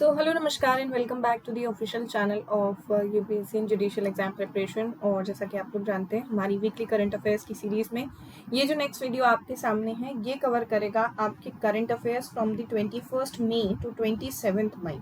सो hello नमस्कार and welcome back to the official channel of UPSC in judicial exam preparation. और जैसा कि आप लोग जानते हैं हमारी वीकली करंट अफेयर्स की सीरीज में ये जो नेक्स्ट वीडियो आपके सामने है ये कवर करेगा आपके current affairs from the 21 May to 27 May.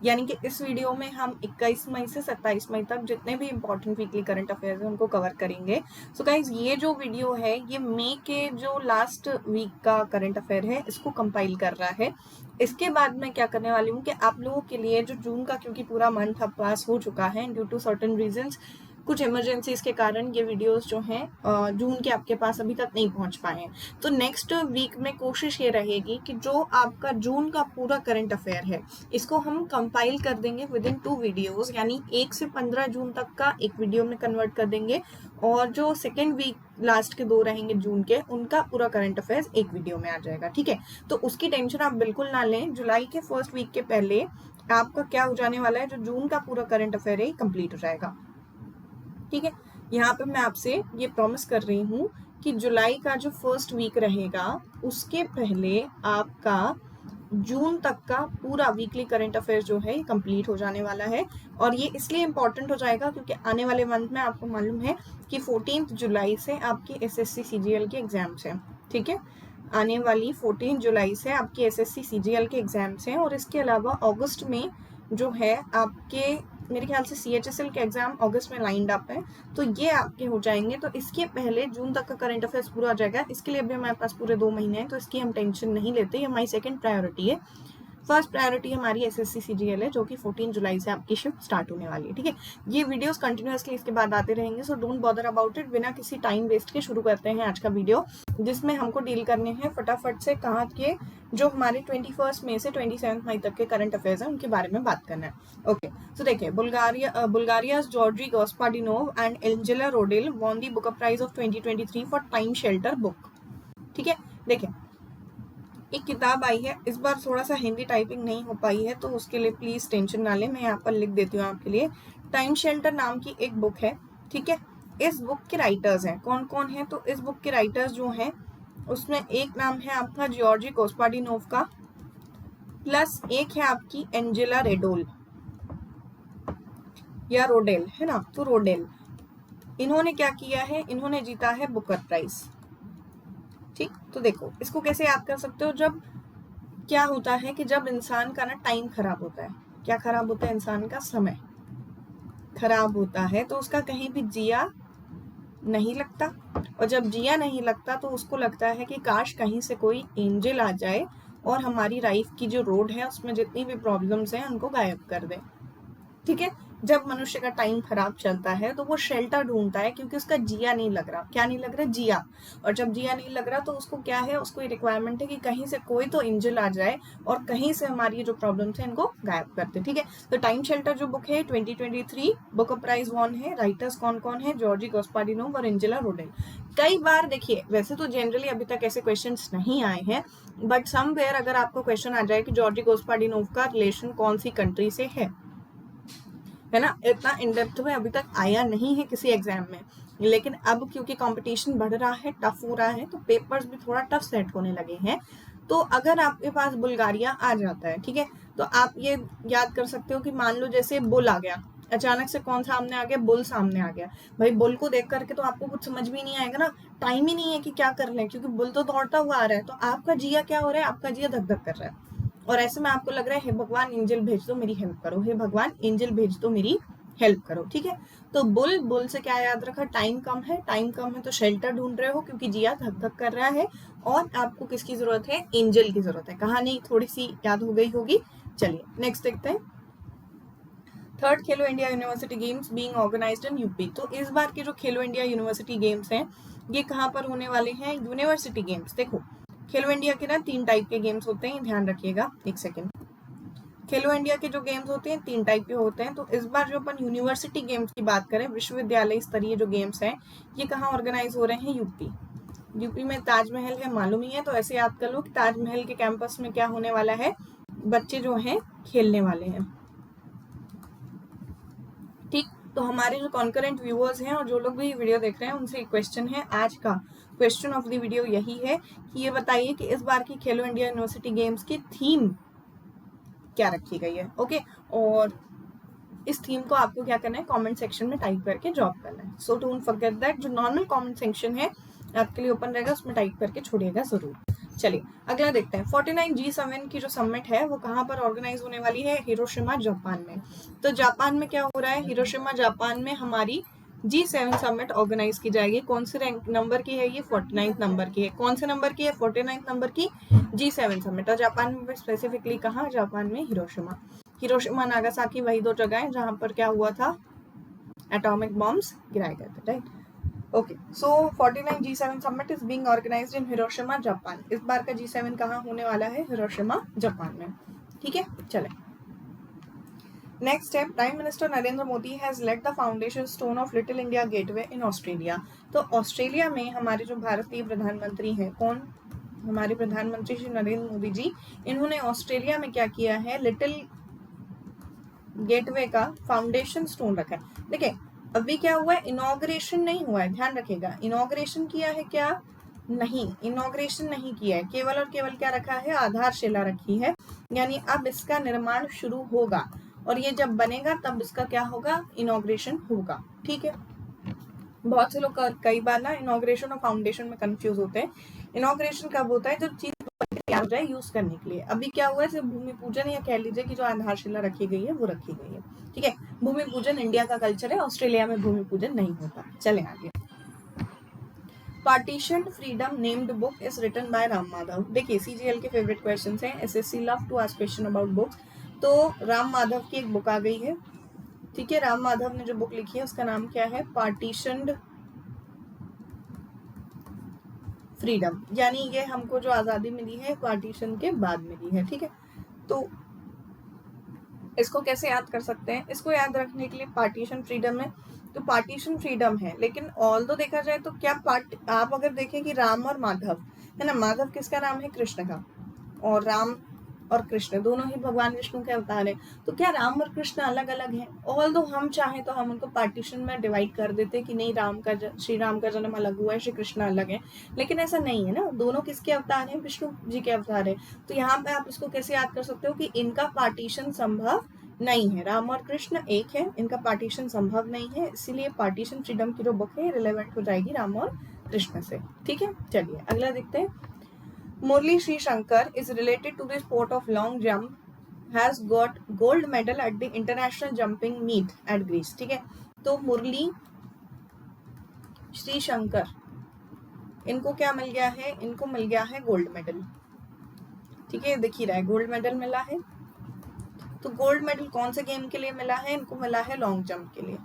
यानी कि इस वीडियो में हम 21 मई से 27 मई तक जितने भी इंपॉर्टेंट वीकली करंट अफेयर्स हैं उनको कवर करेंगे। सो गाइज ये जो वीडियो है ये मई के जो लास्ट वीक का करंट अफेयर है इसको कंपाइल कर रहा है। इसके बाद मैं क्या करने वाली हूँ कि आप लोगों के लिए जो जून का, क्योंकि पूरा मंथ अब पास हो चुका है ड्यू टू सर्टेन रीजंस, कुछ इमरजेंसीज के कारण ये वीडियोस जो हैं जून के आपके पास अभी तक नहीं पहुंच पाए हैं। तो नेक्स्ट वीक में कोशिश ये रहेगी कि जो आपका जून का पूरा करंट अफेयर है इसको हम कंपाइल कर देंगे विद इन 2 वीडियोस, यानी 1 से 15 जून तक का एक वीडियो में कन्वर्ट कर देंगे और जो सेकेंड वीक लास्ट के 2 रहेंगे जून के उनका पूरा करंट अफेयर्स एक वीडियो में आ जाएगा। ठीक है, तो उसकी टेंशन आप बिल्कुल ना लें। जुलाई के फर्स्ट वीक के पहले आपका क्या हो जाने वाला है, जो जून का पूरा करंट अफेयर है कंप्लीट हो जाएगा। ठीक है, यहाँ पे मैं आपसे ये प्रॉमिस कर रही हूँ कि जुलाई का जो फर्स्ट वीक रहेगा उसके पहले आपका जून तक का पूरा वीकली करंट अफेयर जो है कंप्लीट हो जाने वाला है। और ये इसलिए इंपॉर्टेंट हो जाएगा क्योंकि आने वाले मंथ में आपको मालूम है कि 14 जुलाई से आपकी एसएससी सीजीएल के एग्जाम्स हैं। ठीक है, आने वाली 14 जुलाई से आपकी एसएससी सीजीएल के एग्जाम्स हैं और इसके अलावा अगस्त में जो है आपके, मेरे ख्याल से सीएचएसएल के एग्जाम अगस्त में लाइंड अप है, तो ये आपके हो जाएंगे। तो इसके पहले जून तक का करंट अफेयर्स पूरा हो जाएगा। इसके लिए अभी हमारे पास पूरे 2 महीने हैं, तो इसकी हम टेंशन नहीं लेते। ये हमारी सेकंड प्रायोरिटी है। फर्स्ट प्रायोरिटी हमारी एसएससी सीजीएल है जो कि 14 जुलाई से आपकी शिफ्ट स्टार्ट होने वाली है। ठीक है, ये वीडियोस कंटिन्यूअसली इसके बाद आते रहेंगे, so don't bother about it. बिना किसी टाइम वेस्ट के शुरू करते हैं आज का वीडियो, जिसमें हमको डील करने हैं फटाफट से कहाँ के जो हमारे 21 मई से 27 मई तक के करंट अफेयर्स हैं उनके बारे में बात करना है। ओके, सो देखिए, Bulgaria's Georgi Gospodinov and Angela Rodel won the Booker prize of 2023 for time shelter book. ठीक है, देखिए एक किताब आई है, इस बार थोड़ा सा हिंदी टाइपिंग नहीं हो पाई है तो उसके लिए प्लीज टेंशन ना लें, मैं यहाँ पर लिख देती हूँ आपके लिए। टाइम शेल्टर नाम की एक बुक है। ठीक है, इस बुक के राइटर्स हैं कौन कौन है, तो इस बुक के राइटर्स जो हैं उसमें एक नाम है आपका जॉर्जी गोस्पाडिनोव का, प्लस एक है आपकी एंजेला रेडोल या रोडेल, है ना, तो रोडेल। इन्होंने क्या किया है, इन्होंने जीता है बुकर प्राइज। ठीक, तो देखो इसको कैसे याद कर सकते हो। जब क्या होता है कि जब इंसान का ना टाइम खराब होता है, क्या खराब होता है, इंसान का समय खराब होता है तो उसका कहीं भी जिया नहीं लगता, और जब जिया नहीं लगता तो उसको लगता है कि काश कहीं से कोई एंजल आ जाए और हमारी लाइफ की जो रोड है उसमें जितनी भी प्रॉब्लम्स हैं उनको गायब कर दे। ठीक है, जब मनुष्य का टाइम खराब चलता है तो वो शेल्टर ढूंढता है क्योंकि उसका जिया नहीं लग रहा। क्या नहीं लग रहा, जिया। और जब जिया नहीं लग रहा तो उसको क्या है, उसको ये रिक्वायरमेंट है कि कहीं से कोई तो एंजल आ जाए और कहीं से हमारी जो प्रॉब्लम्स है इनको गायब कर दे। ठीक है, तो टाइम शेल्टर जो बुक है 2023 बुक प्राइज वॉन है। राइटर्स कौन कौन है, जॉर्जी गॉस्पाडिनोव और एंजेला रोडेल। कई बार देखिए, वैसे तो जनरली अभी तक ऐसे क्वेश्चन नहीं आए हैं, बट समवेयर अगर आपको क्वेश्चन आ जाए कि जॉर्जी गॉस्पाडिनोव का रिलेशन कौन सी कंट्री से है ना, इतना इन डेप्थ में अभी तक आया नहीं है किसी एग्जाम में, लेकिन अब क्योंकि कंपटीशन बढ़ रहा है, टफ हो रहा है, तो पेपर्स भी थोड़ा टफ सेट होने लगे हैं। तो अगर आपके पास बुल्गारिया आ जाता है, ठीक है, तो आप ये याद कर सकते हो कि मान लो जैसे बुल आ गया, अचानक से कौन सामने आ गया, बुल सामने आ गया। भाई बुल को देख करके तो आपको कुछ समझ भी नहीं आएगा ना, टाइम ही नहीं है कि क्या कर लें, क्योंकि बुल तो दौड़ता हुआ आ रहा है, तो आपका जिया क्या हो रहा है, आपका जिया धक धक कर रहा है। और ऐसे में आपको लग रहा है हे भगवान एंजल भेज दो मेरी हेल्प करो, हे भगवान एंजल भेज दो मेरी हेल्प करो। ठीक है, तो बुल, बुल से क्या याद रखा, टाइम कम है, टाइम कम है तो शेल्टर ढूंढ रहे हो क्योंकि जिया धक धक कर रहा है, और आपको किसकी जरूरत है, एंजल की जरूरत है। कहानी थोड़ी सी याद हो गई होगी। चलिए नेक्स्ट देखते हैं। Third Khelo India university games being organised in UP. तो इस बार के जो खेलो इंडिया यूनिवर्सिटी गेम्स हैं ये कहाँ पर होने वाले हैं, यूनिवर्सिटी गेम्स। देखो खेलो इंडिया के ना 3 टाइप के गेम्स होते हैं, ध्यान रखिएगा एक सेकेंड। खेलो इंडिया के जो गेम्स होते हैं 3 टाइप के होते हैं। तो इस बार जो अपन यूनिवर्सिटी गेम्स की बात करें, विश्वविद्यालय स्तरीय जो गेम्स हैं ये कहाँ ऑर्गेनाइज हो रहे हैं, यूपी। यूपी में ताजमहल है, मालूम ही है, तो ऐसे याद कर लो कि ताजमहल के कैंपस में क्या होने वाला है, बच्चे जो हैं खेलने वाले हैं। ठीक, तो हमारे जो कॉन्करेंट व्यूअर्स हैं और जो लोग भी वीडियो देख रहे हैं उनसे एक क्वेश्चन है, आज का क्वेश्चन ऑफ द वीडियो यही है कि ये बताइए कि इस बार की खेलो इंडिया यूनिवर्सिटी गेम्स की थीम क्या रखी गई है। ओके, और इस थीम को आपको क्या करना है, कमेंट सेक्शन में टाइप करके ड्रॉप करना है। सो डोंट फॉरगेट दैट, जो नॉर्मल कमेंट सेक्शन है आपके लिए ओपन रहेगा, उसमें टाइप करके छोड़िएगा जरूर। चलिए अगला देखते हैं। 49 G7 की जो समिट है वो कहाँ पर ऑर्गेनाइज होने वाली है, हिरोशिमा जापान में। तो जापान में क्या हो रहा है, हिरोशिमा जापान में हमारी G7 समिट ऑर्गेनाइज की जाएगी। कौन से रैंक नंबर की है ये, 49 नंबर की है। कौन से नंबर की है, 49 नंबर की G7 समिट। और जापान में स्पेसिफिकली कहाँ, जापान में हिरोशिमा। हिरोशिमा नागासाकी वही दो जगह है जहां पर क्या हुआ था, एटॉमिक बॉम्ब्स गिराए गए थे, right. Okay, so 49 G7 summit is being organised in Hiroshima Japan. इस बार का G7 कहाँ होने वाला है, हिरोशिमा जापान में। ठीक है, चले next step. Prime minister Narendra Modi has lead the foundation stone of little India gateway in Australia. तो ऑस्ट्रेलिया में हमारे जो भारतीय प्रधानमंत्री हैं, कौन, हमारे प्रधानमंत्री श्री नरेंद्र मोदी जी, इन्होंने ऑस्ट्रेलिया में क्या किया है, लिटिल गेटवे का फाउंडेशन स्टोन रखा है। देखिए अभी क्या हुआ है, इनॉग्रेशन नहीं हुआ है, ध्यान रखिएगा। इनॉग्रेशन किया है क्या, नहीं, इनॉग्रेशन नहीं किया है, केवल और केवल क्या रखा है, आधारशिला रखी है। यानी अब इसका निर्माण शुरू होगा और ये जब बनेगा तब इसका क्या होगा, इनॉग्रेशन होगा। ठीक है, बहुत से लोग कई बार ना इनॉग्रेशन और फाउंडेशन में कंफ्यूज होते हैं। इनॉग्रेशन कब होता है, जब चीज तैयार हो जाए यूज करने के लिए। अभी क्या हुआ है, सिर्फ भूमि पूजन या कह लीजिए कि जो आधारशिला रखी गई है वो रखी गई है। ठीक है, भूमि पूजन इंडिया का कल्चर है, ऑस्ट्रेलिया में भूमि पूजन नहीं होता। चले आगे। Partition freedom named book is written by Ram Madhav. देखिए सीजीएल के फेवरेट क्वेश्चंस हैं, SSC love to ask question about books. तो राम माधव की एक बुक आ गई है। ठीक है, राम माधव ने जो बुक लिखी है उसका नाम क्या है, पार्टीशन्ड फ्रीडम। यानी ये हमको जो आजादी मिली है पार्टीशन के बाद मिली है। ठीक है, तो इसको कैसे याद कर सकते हैं, इसको याद रखने के लिए पार्टीशन फ्रीडम है, तो पार्टीशन फ्रीडम है। लेकिन ऑल दो देखा जाए तो क्या आप अगर देखें कि राम और माधव है ना, माधव किसका नाम है, कृष्ण का, और राम और कृष्ण दोनों ही भगवान विष्णु के अवतार है। तो क्या राम और कृष्ण अलग अलग हैं? ऑल दो हम चाहें तो हम उनको पार्टीशन में डिवाइड कर देते कि नहीं, श्री राम का जन्म अलग हुआ है, श्री कृष्ण अलग है। लेकिन ऐसा नहीं है ना, दोनों किसके अवतार हैं, विष्णु जी के अवतार है। तो यहाँ पे आप इसको कैसे याद कर सकते हो कि इनका पार्टीशन संभव नहीं है, राम और कृष्ण एक है, इनका पार्टीशन संभव नहीं है, इसीलिए पार्टीशन फ्रीडम की जो बुक है रिलेवेंट हो जाएगी राम और कृष्ण से। ठीक है, चलिए अगला देखते हैं। मुरली Shri Shankar is related to the sport of long jump, has got gold medal at the international jumping meet at Greece। ठीक है, तो मुरली श्री शंकर इनको क्या मिल गया है, इनको मिल गया है गोल्ड मेडल। ठीक है, दिख ही रहा है गोल्ड मेडल मिला है। तो गोल्ड मेडल कौन से गेम के लिए मिला है, इनको मिला है लॉन्ग जंप के लिए।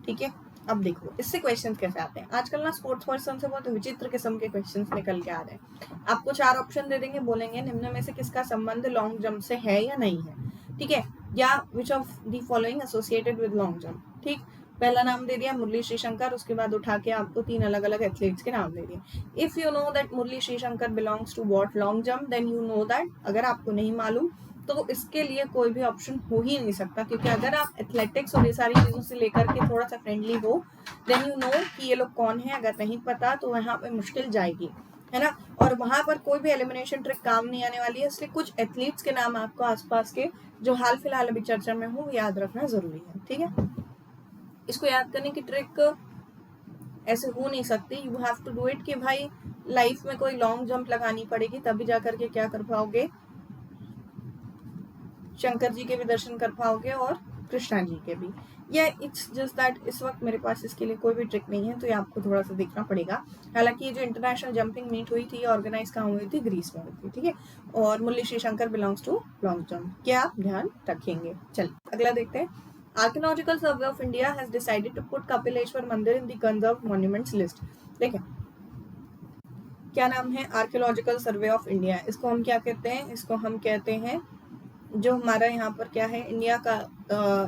ठीक है, अब देखो इससे क्वेश्चंस कैसे आते हैं। आजकल ना स्पोर्ट्स पर्सन से बहुत विचित्र किस्म के क्वेश्चंस निकल के आ रहे हैं। आपको 4 ऑप्शन दे देंगे, बोलेंगे निम्न में से किसका संबंध लॉन्ग जंप से है या नहीं है। ठीक है, या which of the following associated with long jump. ठीक, पहला नाम दे दिया मुरली श्री शंकर, उसके बाद उठा के आपको 3 अलग अलग एथलीट्स के नाम दे दिए। If you know that Murali Shri Shankar belongs to what long jump, then you know that, अगर आपको नहीं मालूम तो इसके लिए कोई भी ऑप्शन हो ही नहीं सकता। क्योंकि अगर आप एथलेटिक्स और ये सारी चीजों से लेकर के थोड़ा सा फ्रेंडली हो, देन यू नो कि ये लोग कौन है। अगर नहीं पता तो वहां पे मुश्किल जाएगी, है ना। और वहां पर कोई भी एलिमिनेशन ट्रिक काम नहीं आने वाली है। इसलिए कुछ एथलीट्स के नाम आपको आसपास के जो हाल फिलहाल अभी चर्चा में हो याद रखना जरूरी है। ठीक है, इसको याद करने की ट्रिक ऐसे हो नहीं सकती, you have to do it. कि भाई लाइफ में कोई लॉन्ग जंप लगानी पड़ेगी तभी जाकर के क्या कर पाओगे, शंकर जी के भी दर्शन कर पाओगे और कृष्णा जी के भी। या इट्स जस्ट दैट इस वक्त मेरे पास इसके लिए कोई भी ट्रिक नहीं है, तो ये आपको थोड़ा सा देखना पड़ेगा। हालांकि ये जो इंटरनेशनल जंपिंग मीट हुई थी ऑर्गेनाइज कहाँ हुई थी, ग्रीस में हुई थी। ठीक है, और Murali Shri Shankar belongs to long jump, क्या आप ध्यान रखेंगे। चलिए अगला देखते हैं। Archaeological survey of India has decided to put Kapileswar Mandir in the conserved monuments list. देखिए क्या नाम है, आर्कियोलॉजिकल सर्वे ऑफ इंडिया। इसको हम क्या कहते हैं, इसको हम कहते हैं जो हमारा यहाँ पर क्या है, इंडिया का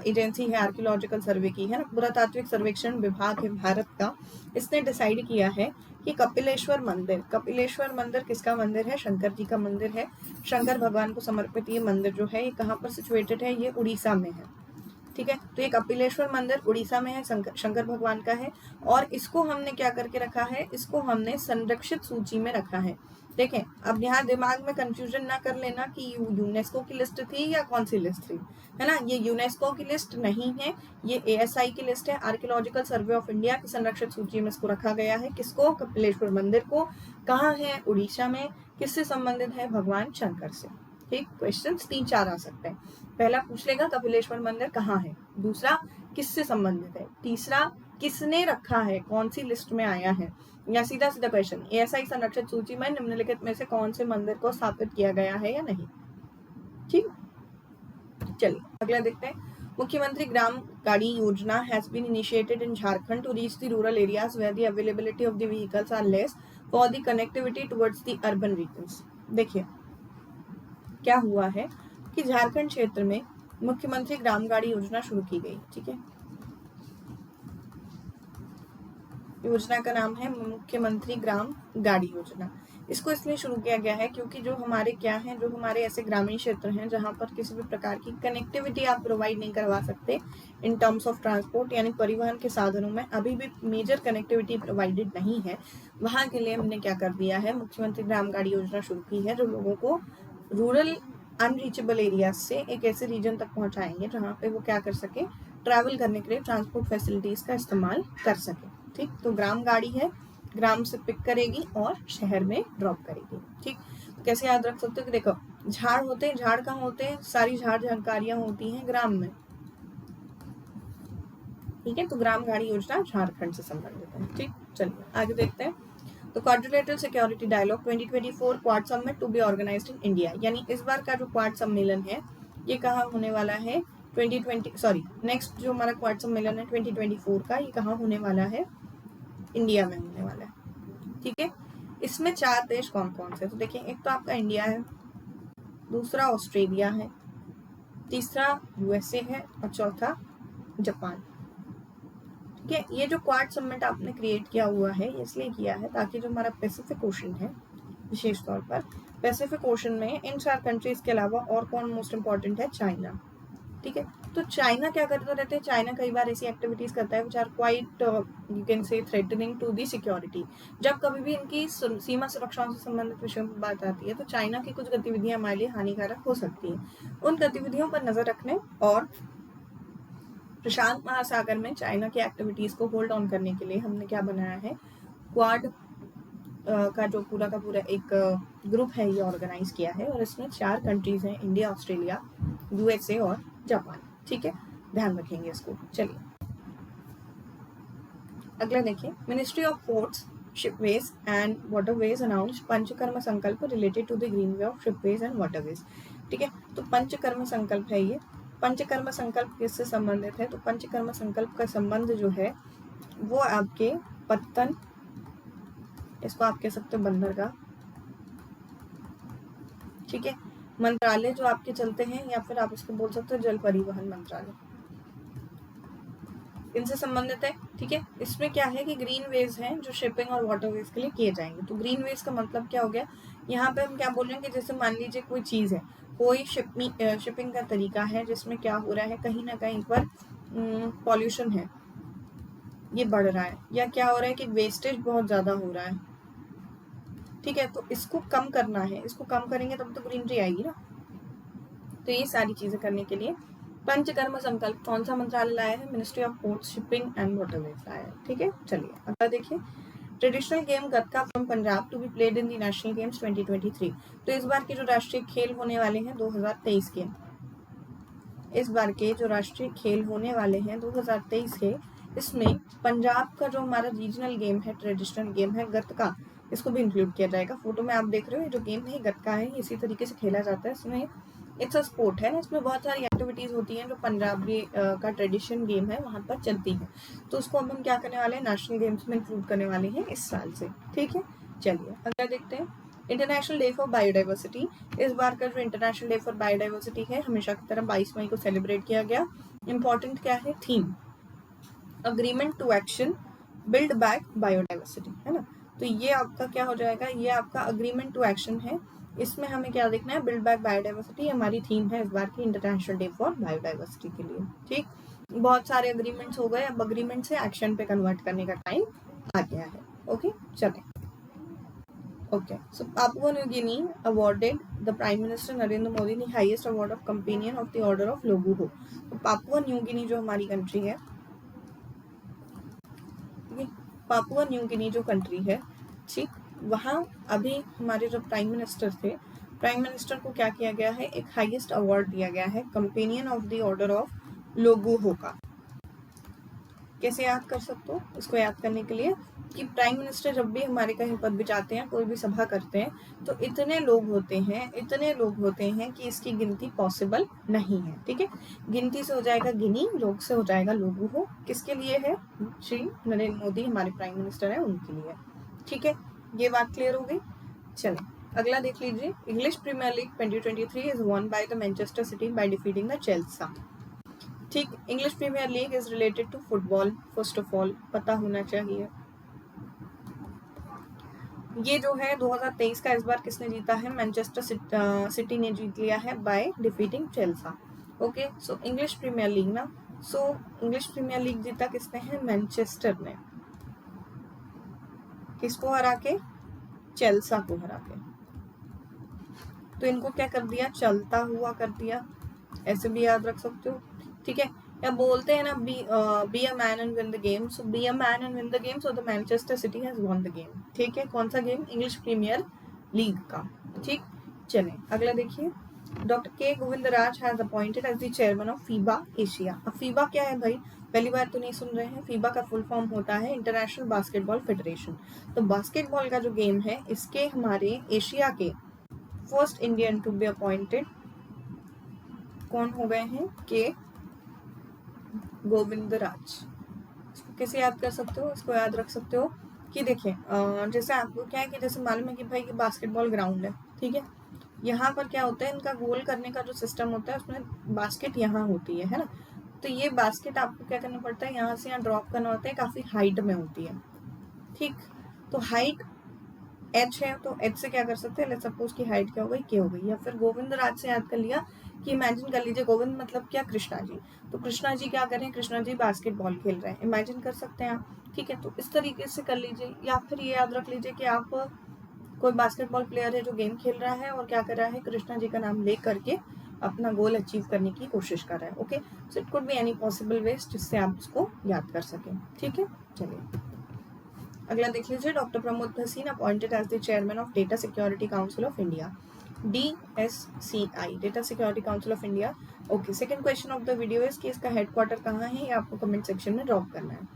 एजेंसी है आर्कियोलॉजिकल सर्वे की, है ना, पुरातात्विक सर्वेक्षण विभाग है भारत का। इसने डिसाइड किया है कि कपिलेश्वर मंदिर किसका मंदिर है, शंकर जी का मंदिर है। शंकर भगवान को समर्पित ये मंदिर जो है ये कहाँ पर सिचुएटेड है, ये उड़ीसा में है। ठीक है। तो ये कपिलेश्वर मंदिर उड़ीसा में है, शंकर भगवान का है, और इसको हमने क्या करके रखा है, इसको हमने संरक्षित सूची में रखा है। देखें, अब यहाँ दिमाग में कंफ्यूजन ना कर लेना कि यूनेस्को की लिस्ट थी या कौन सी लिस्ट थी, है ना। ये यूनेस्को की लिस्ट नहीं है, ये ASI की लिस्ट है, आर्कियोलॉजिकल सर्वे ऑफ इंडिया की संरक्षित सूची में इसको रखा गया है। किसको? कपिलेश्वर मंदिर को। कहाँ है? उड़ीसा में। किससे संबंधित है? भगवान शंकर से। ठीक, क्वेश्चन 3-4 आ सकते हैं। पहला पूछ लेगा कपिलेश्वर मंदिर कहाँ है, दूसरा किससे संबंधित है, तीसरा किसने रखा है, कौन सी लिस्ट में आया है, या सीधा सीधा क्वेश्चन ASI संरक्षित सूची में निम्नलिखित में से कौन से मंदिर को स्थापित किया गया है या नहीं। ठीक, चलिए अगला देखते हैं। मुख्यमंत्री Gram Gadi Yojana has been initiated in Jharkhand to reach the rural areas where the availability of the vehicles are less for the connectivity towards the urban regions. देखिए क्या हुआ है कि झारखंड क्षेत्र में मुख्यमंत्री ग्राम गाड़ी योजना शुरू की गई। ठीक है, योजना का नाम है मुख्यमंत्री ग्राम गाड़ी योजना। इसको इसलिए शुरू किया गया है क्योंकि जो हमारे क्या है, जो हमारे ऐसे ग्रामीण क्षेत्र हैं जहां पर किसी भी प्रकार की कनेक्टिविटी आप प्रोवाइड नहीं करवा सकते इन टर्म्स ऑफ ट्रांसपोर्ट, यानी परिवहन के साधनों में अभी भी मेजर कनेक्टिविटी प्रोवाइडेड नहीं है, वहां के लिए हमने क्या कर दिया है, मुख्यमंत्री ग्राम गाड़ी योजना शुरू की है, जो लोगों को रूरल अनरीचेबल एरियाज से एक ऐसे रीजन तक पहुंचाएंगे जहां पे वो क्या कर सके, ट्रैवल करने के लिए ट्रांसपोर्ट फैसिलिटीज का इस्तेमाल कर सके। ठीक, तो ग्राम गाड़ी है, ग्राम से पिक करेगी और शहर में ड्रॉप करेगी। ठीक, तो कैसे याद रख सकते हो कि देखो झाड़ होते हैं, झाड़ कहाँ होते हैं, सारी झाड़ जानकारियां होती हैं ग्राम में। ठीक है, तो ग्राम गाड़ी योजना झारखंड से संबंधित है। ठीक, चलिए आगे देखते हैं। तो quadrilateral security dialogue 2024 quad summit to be organised in India, यानी इस बार का जो क्वाड सम्मेलन है ये कहाँ होने वाला है, 2020 सॉरी नेक्स्ट जो हमारा क्वाड सम्मेलन है 2024 का, ये कहाँ होने वाला है, इंडिया में होने वाला है। ठीक है, इसमें 4 देश कौन कौन से, तो देखिए एक तो आपका इंडिया है, दूसरा ऑस्ट्रेलिया है, तीसरा USA है और चौथा जापान। ठीक है, ये जो क्वाड समिट आपने क्रिएट किया हुआ है इसलिए किया है ताकि जो हमारा पैसिफिक ओशन है, विशेष तौर पर पैसिफिक ओशन में इन 4 कंट्रीज के अलावा और कौन मोस्ट इंपॉर्टेंट है, चाइना। ठीक है, तो चाइना क्या करता रहता है, चाइना कई बार ऐसी एक्टिविटीज करता है which are quite you can say threatening to the security. जब कभी भी इनकी सीमा सुरक्षा से संबंधित विषयों पर बात आती है तो चाइना की कुछ गतिविधियां हमारे लिए हानिकारक हो सकती हैं। उन गतिविधियों पर नजर रखने और प्रशांत महासागर में चाइना की एक्टिविटीज को होल्ड ऑन करने के लिए हमने क्या बनाया है, क्वाड का जो पूरा का पूरा एक ग्रुप है ये ऑर्गेनाइज किया है, और इसमें 4 कंट्रीज हैं, इंडिया, ऑस्ट्रेलिया, USA और जापान। ठीक है, ध्यान रखेंगे इसको। चलिए अगला देखिए, ministry of ports, shipways and waterways announce Panchakarma Sankalp related to the green way of shipways and waterways. ठीक है, तो पंचकर्म संकल्प है ये। पंचकर्म संकल्प किससे संबंधित है, तो पंचकर्म संकल्प का संबंध जो है वो आपके पत्तन, इसको आप कह सकते हो बंदरगाह, ठीक है, मंत्रालय जो आपके चलते हैं, या फिर आप इसको बोल सकते हो जल परिवहन मंत्रालय, इनसे संबंधित है। ठीक है, इसमें क्या है कि ग्रीन वेज हैं जो शिपिंग और वाटरवेज के लिए किए जाएंगे। तो ग्रीन वेज का मतलब क्या हो गया, यहाँ पे हम क्या बोल रहे हैं कि जैसे मान लीजिए कोई चीज है, कोई शिपिंग का तरीका है जिसमें क्या हो रहा है, कहीं ना कहीं पर पॉल्यूशन है, ये बढ़ रहा है, या क्या हो रहा है कि वेस्टेज बहुत ज्यादा हो रहा है। ठीक है, तो इसको कम करना है, इसको कम करेंगे तब तो ग्रीनरी आएगी ना। तो ये सारी चीजें करने के लिए पंचकर्म संकल्प कौन सा मंत्रालय लाया है, ministry of ports, shipping and waterways लाया है। ठीक है, चलिए अगला देखिए, traditional game Gatka from Punjab to be played in the national games 2023। तो इस बार के जो राष्ट्रीय खेल होने वाले हैं 2023 के, इस बार के जो राष्ट्रीय खेल होने वाले हैं 2023 के, इसमें पंजाब का जो हमारा रीजनल गेम है, ट्रेडिशनल गेम है गतका, इसको भी इंक्लूड किया जाएगा। फोटो में आप देख रहे हो ये जो गेम है गतका है, इसी तरीके से खेला जाता है। इसमें इट्स अ स्पोर्ट है ना, इसमें बहुत सारी एक्टिविटीज होती हैं जो पंजाबी का ट्रेडिशन गेम है वहां पर चलती है। तो उसको अब हम क्या करने वाले हैं, नेशनल गेम्स में इंक्लूड करने वाले हैं इस साल से। ठीक है, चलिए अगला देखते हैं, इंटरनेशनल डे फॉर बायोडाइवर्सिटी। इस बार का जो इंटरनेशनल डे फॉर बायोडाइवर्सिटी है, हमेशा की तरह 22 मई को सेलिब्रेट किया गया। इंपॉर्टेंट क्या है, theme agreement to action build back biodiversity, है ना। तो ये आपका क्या हो जाएगा, ये आपका अग्रीमेंट टू एक्शन है। इसमें हमें क्या देखना है, बिल्ड बैक बायोडाइवर्सिटी हमारी थीम है इस बार की इंटरनेशनल डे फॉर बायोडाइवर्सिटी के लिए। ठीक, बहुत सारे अग्रीमेंट्स हो गए, अब अग्रीमेंट से एक्शन पे कन्वर्ट करने का टाइम आ गया है। ओके चलें। Okay, so Papua New Guinea awarded the Prime Minister Narendra Modi the highest award of Companion of the Order of Loguho. तो पापुआ न्यू गिनी जो हमारी कंट्री है, पापुआ न्यू गिनी जो कंट्री है, ठीक, वहाँ अभी हमारे जो प्राइम मिनिस्टर थे, प्राइम मिनिस्टर को क्या किया गया है, एक हाईएस्ट अवार्ड दिया गया है companion of the order of Logohu का। कैसे याद कर सकते हो इसको? याद करने के लिए कि प्राइम मिनिस्टर जब भी हमारे कहीं पर भी जाते हैं, कोई भी सभा करते हैं, तो इतने लोग होते हैं कि इसकी गिनती पॉसिबल नहीं है। ठीक है, गिनती से हो जाएगा गिनी, लोग से हो जाएगा लोगों हो। किसके लिए है? श्री नरेंद्र मोदी हमारे प्राइम मिनिस्टर है, उनके लिए। ठीक है, ये बात क्लियर हो गई। चलिए अगला देख लीजिए। English premier league 2023 is won by the Manchester City by defeating the Chelsea. ठीक, English premier league is related to football, first of all पता होना चाहिए। ये जो है 2023 का इस बार किसने जीता है? मैनचेस्टर सिटी ने जीत लिया है by defeating Chelsea. Okay, so English premier league ना, सो इंग्लिश प्रीमियर लीग जीता किसने है? मैनचेस्टर ने। किसको हरा के? चेल्सा को हरा के। तो इनको क्या कर दिया? चलता हुआ कर दिया, ऐसे भी याद रख सकते हो। ठीक है, या बोलते हैं ना be a man and win the game, so be a man and win the game, so the Manchester city has won the game. ठीक है, कौन सा गेम? इंग्लिश प्रीमियर लीग का। ठीक, चलें अगला देखिए। Doctor K Govindraj has appointed as the chairman of FIBA Asia. अब फीबा क्या है भाई? पहली बार तो नहीं सुन रहे हैं। फीबा का फुल फॉर्म होता है इंटरनेशनल बास्केटबॉल फेडरेशन। तो बास्केटबॉल का जो गेम है, इसके हमारे एशिया के first Indian to be appointed कौन हो गए हैं? के गोविंदराज। इसको कैसे याद कर सकते हो? इसको याद रख सकते हो कि देखिए, जैसे आपको क्या है कि जैसे मालूम है कि भाई ये बास्केटबॉल ग्राउंड है, ठीक है, यहाँ पर क्या होता है, इनका गोल करने का जो सिस्टम होता है उसमें बास्केट यहाँ होती है ना। तो ये बास्केट आपको क्या करना पड़ता है, यहाँ से यहाँ ड्रॉप करना होता है, काफी हाइट में होती है। ठीक, तो हाइट एच है, तो एच से क्या कर सकते हैं, लेट्स सपोज की हाइट क्या हो गई? के हो गई। या फिर गोविंदराज से याद कर लिया कि इमेजिन कर लीजिए, गोविंद मतलब क्या? कृष्णा जी। तो कृष्णा जी क्या कर रहे हैं? कृष्णा जी बास्केटबॉल खेल रहे हैं, इमेजिन कर सकते हैं आप। ठीक है, तो इस तरीके से कर लीजिए। या फिर ये याद रख लीजिए कि आप कोई बास्केटबॉल प्लेयर है जो गेम खेल रहा है और क्या कर रहा है? कृष्णा जी का नाम ले करके अपना गोल अचीव करने की कोशिश कर रहा है। Okay, so it could be any possible ways जिससे आप उसको याद कर सकें। ठीक है, चलिए अगला देख लीजिए। Doctor Pramod Bhasin appointed as the chairman of data security council of India, DSCI, data security council of India. Okay, second question of the video is कि इसका हेडक्वार्टर कहाँ है, ये आपको कमेंट सेक्शन में ड्रॉप करना है।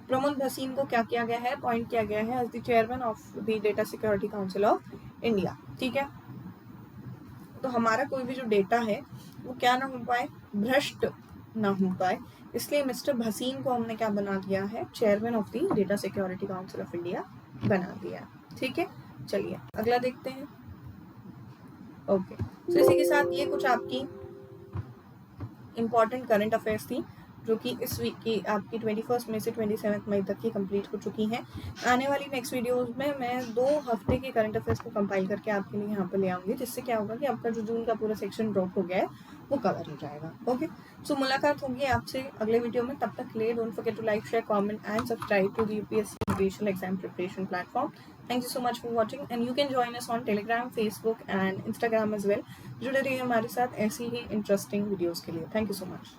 प्रमोद भसीन को क्या किया गया है? अपॉइंट किया गया है as the chairman of the data security council of India. ठीक है, तो हमारा कोई भी जो डेटा है वो क्या ना हो पाए? भ्रष्ट ना हो पाए, इसलिए मिस्टर भसीन को हमने क्या बना दिया है? Chairman of the data security council of India बना दिया। ठीक है, चलिए अगला देखते हैं। ओके, तो इसी के साथ ये कुछ आपकी इंपॉर्टेंट करंट अफेयर्स थी जो कि इस वीक की आपकी 21 मई से 27 मई तक की कंप्लीट हो चुकी हैं। आने वाली नेक्स्ट वीडियोस में मैं 2 हफ्ते के करंट अफेयर्स को कंपाइल करके आपके लिए यहाँ पे ले आऊँगी, जिससे क्या होगा कि आपका जो जून का पूरा सेक्शन ड्रॉप हो गया है वो कवर हो जाएगा। ओके, सो मुलाकात होगी आपसे अगले वीडियो में। तब तक के लिए don't forget to like, share, comment and subscribe to the UPSC judicial exam preparation platform. Thank you so much for watching and you can join us on Telegram, Facebook and Instagram as well। जुड़े रहिए हमारे साथ ऐसी ही interesting videos के लिए। Thank you so much.